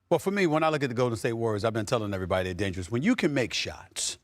Well, for me, when I look at the Golden State Warriors, I've been telling everybody they're dangerous. When you can make shots,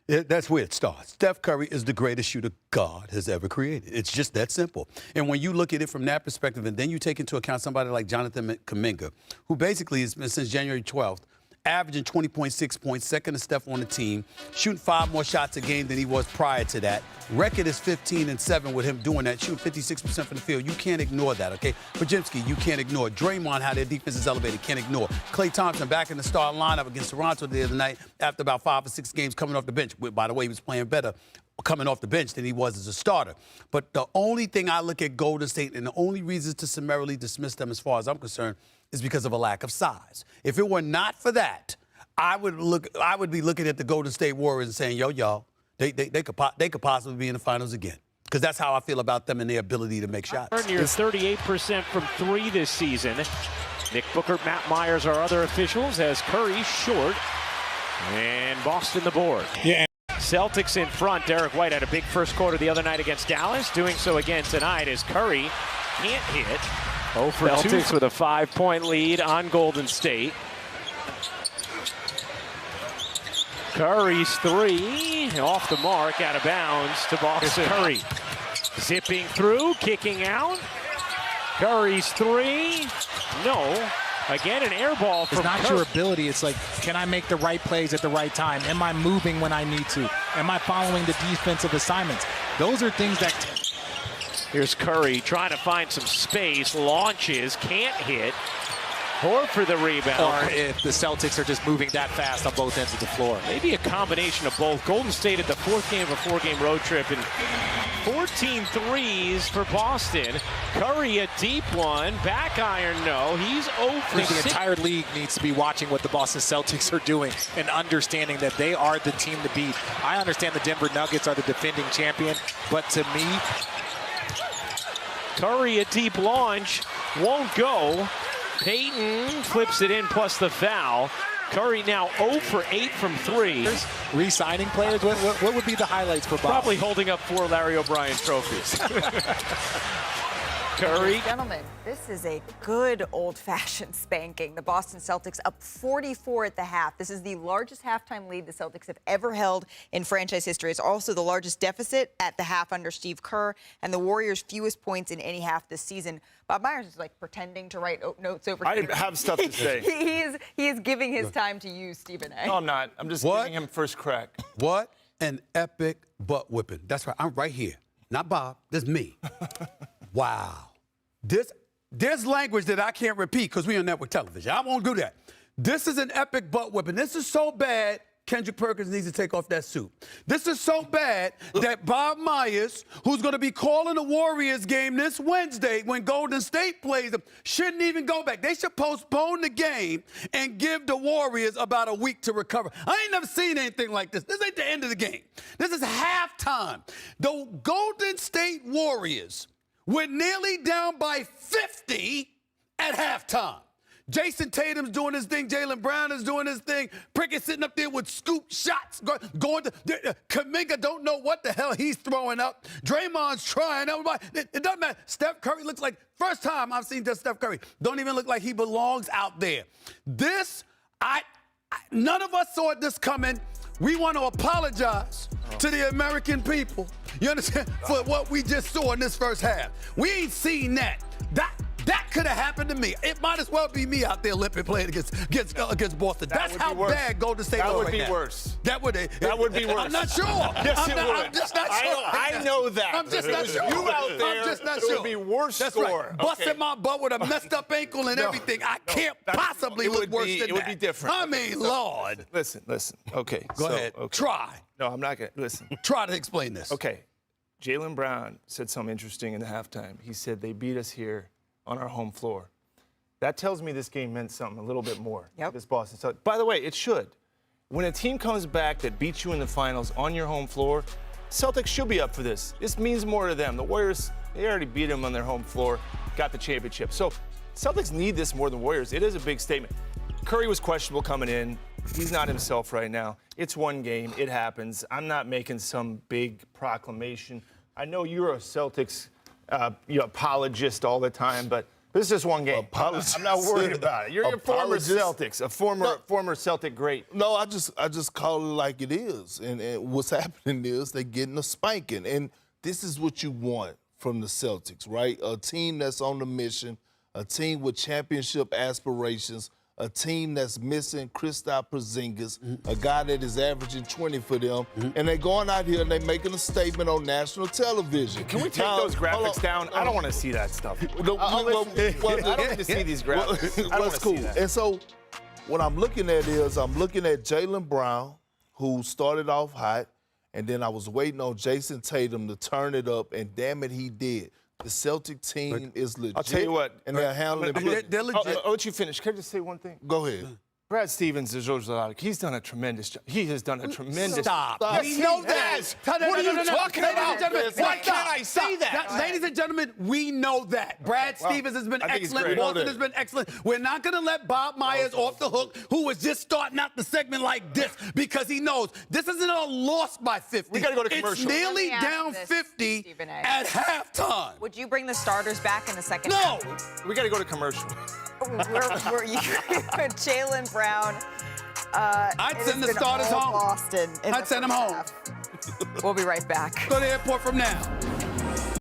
that's where it starts. Steph Curry is the greatest shooter God has ever created. It's just that simple. And when you look at it from that perspective, and then you take into account somebody like Jonathan Kuminga, who basically has been since January 12th, averaging 20.6 points, second to Steph on the team, shooting 5 more shots a game than he was prior to that. Record is 15-7 with him doing that, shooting 56% from the field. You can't ignore that, okay? Podziemski, you can't ignore. Draymond, how their defense is elevated, can't ignore. Klay Thompson back in the starting lineup against Toronto the other night after about 5 or 6 games coming off the bench. By the way, he was playing better coming off the bench than he was as a starter. But the only thing I look at Golden State and the only reasons to summarily dismiss them as far as I'm concerned is because of a lack of size. If it were not for that, I would be looking at the Golden State Warriors and saying, y'all, they could possibly be in the finals again. Because that's how I feel about them and their ability to make shots. Near 38% from 3 this season. Nick Booker, Matt Myers, our other officials, as Curry short. And Boston the board. Yeah. Celtics in front. Derek White had a big first quarter the other night against Dallas. Doing so again tonight as Curry can't hit. Oh, for Celtics with a 5-point lead on Golden State. Curry's 3 off the mark, out of bounds to Boston. Curry zipping through, kicking out. Curry's 3, no. Again, an air ball from It's not your ability. It's like, can I make the right plays at the right time? Am I moving when I need to? Am I following the defensive assignments? Those are things that... Here's Curry trying to find some space, launches, can't hit. Horford the rebound. Or if the Celtics are just moving that fast on both ends of the floor. Maybe a combination of both. Golden State at the 4th game of a 4-game road trip, and 14 threes for Boston. Curry a deep one, back iron no. He's 0 for 6. The entire league needs to be watching what the Boston Celtics are doing and understanding that they are the team to beat. I understand the Denver Nuggets are the defending champion, but to me, Curry a deep launch, won't go. Payton flips it in plus the foul. Curry now 0 for 8 from 3. Re-signing players, what would be the highlights for Bob? Probably holding up 4 Larry O'Brien trophies. Curry. Gentlemen, this is a good old-fashioned spanking. The Boston Celtics up 44 at the half. This is the largest halftime lead the Celtics have ever held in franchise history. It's also the largest deficit at the half under Steve Kerr, and the Warriors' fewest points in any half this season. Bob Myers is like pretending to write notes over. I have stuff to say. He is giving his time to you, Stephen A. No, I'm not. I'm just giving him first crack. What an epic butt whipping. That's right. I'm right here. Not Bob. This is me. Wow. There's language that I can't repeat because we're on network television. I won't do that. This is an epic butt whipping. This is so bad, Kendrick Perkins needs to take off that suit. This is so bad that Bob Myers, who's going to be calling the Warriors game this Wednesday when Golden State plays them, shouldn't even go back. They should postpone the game and give the Warriors about a week to recover. I ain't never seen anything like this. This ain't the end of the game. This is halftime. The Golden State Warriors were nearly down by 50 at halftime. Jason Tatum's doing his thing. Jaylen Brown is doing his thing. Prickett sitting up there with scoop shots. Going to Kuminga don't know what the hell he's throwing up. Draymond's trying. Everybody, it doesn't matter. Steph Curry looks like, first time I've seen just Steph Curry, don't even look like he belongs out there. None of us saw this coming. We want to apologize to the American people, you understand, for what we just saw in this first half. We ain't seen that. That could have happened to me. It might as well be me out there limping playing against Boston. That's how bad Golden State was right now. That would be worse. That would be worse. I'm not sure. Yes, it would. I'm just not sure. I know that. I'm just not sure. You out there, I'm just not it sure. would be worse That's score. Right. Busting my butt with a messed up ankle and everything. I can't possibly look worse than that. It would be different. I mean, Lord. Listen. Okay. Go ahead. Okay. Try. No, I'm not going to. Listen. Try to explain this. Okay. Jaylen Brown said something interesting in the halftime. He said, they beat us here on our home floor. That tells me this game meant something a little bit more. Yep. This Boston Celtics. By the way, it should. When a team comes back that beats you in the finals on your home floor, Celtics should be up for this. This means more to them. The Warriors, they already beat them on their home floor, got the championship. So Celtics need this more than Warriors. It is a big statement. Curry was questionable coming in. He's not himself right now. It's one game. It happens. I'm not making some big proclamation. I know you're a Celtics apologist all the time, but This is just one game. Apologies. I'm not worried about it. You're a former Apologies. Celtics, a former Celtic great. No, I just call it like it is. And what's happening is they're getting a spanking. And this is what you want from the Celtics, right? A team that's on the mission, a team with championship aspirations, a team that's missing Kristaps Porzingis, a guy that is averaging 20 for them, and they're going out here and they're making a statement on national television. Can we take those graphics down? I don't want to see that stuff. I don't need to see these graphics. I don't want to see that. And so what I'm looking at is I'm looking at Jaylen Brown, who started off hot, and then I was waiting on Jason Tatum to turn it up, and damn it, he did. The Celtic team is legit. I'll tell you what. And they're handling it. They're legit. I'll let you finish. Can I just say one thing? Go ahead. Brad Stevens is he's done a tremendous job. He has done a tremendous Stop. Yes, We he know has. that. What are you talking Ladies about? and gentlemen, Why can't I say that? Ladies and gentlemen, we know that. Brad Stevens has been I think he's excellent. great. Boston has been excellent. We're not going to let Bob Myers off the hook, who was just starting out the segment like this, because he knows this isn't a loss by 50. We gotta go to It's commercial. nearly Let me ask down this, 50 Stephen A. at halftime. Would you bring the starters back in the second No. half? We got to go to commercial. Were you Jaylen Brown? I'd send the starters home. Boston. I'd send them home. We'll be right back. Go to the airport from now.